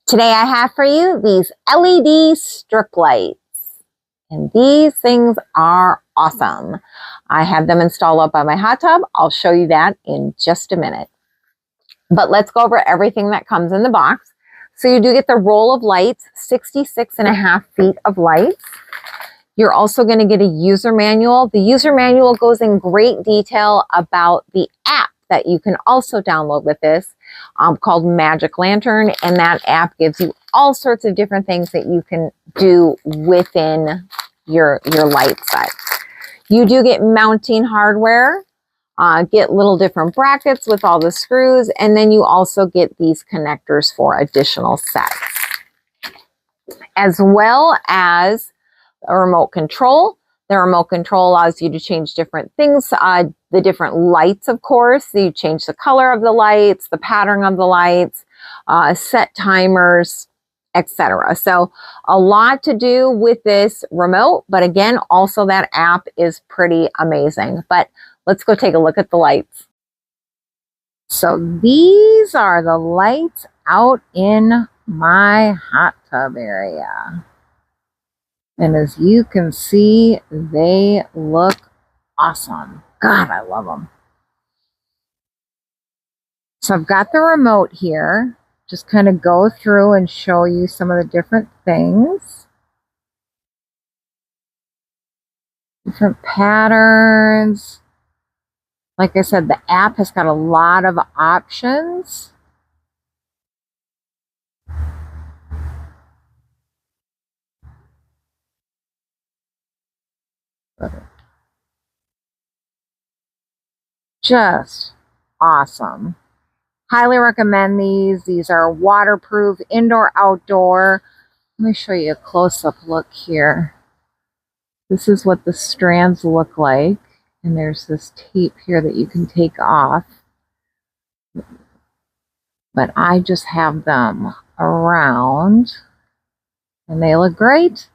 Today I have for you these LED strip lights. And these things are awesome. I have them installed up on my hot tub. I'll show you that in just a minute. But let's go over everything that comes in the box. So you do get the roll of lights, 66.5 feet of lights. You're also going to get a user manual. The user manual goes in great detail about the app that you can also download with this called Magic Lantern. And that app gives you all sorts of different things that you can do within your light set. You do get mounting hardware, get little different brackets with all the screws, and then you also get these connectors for additional sets, as well as a remote control. The remote control allows you to change different things, the different lights, of course. So you change the color of the lights, the pattern of the lights, set timers, etc. So a lot to do with this remote, but again, also that app is pretty amazing. But let's go take a look at the lights. So these are the lights out in my hot tub area. And as you can see, they look awesome. God, I love them. So I've got the remote here. Just kind of go through and show you some of the different things. Different patterns. Like I said, the app has got a lot of options. Just awesome. Highly recommend these. These are waterproof, indoor, outdoor. Let me show you a close-up look here. This is what the strands look like. And there's this tape here that you can take off. But I just have them around. And they look great.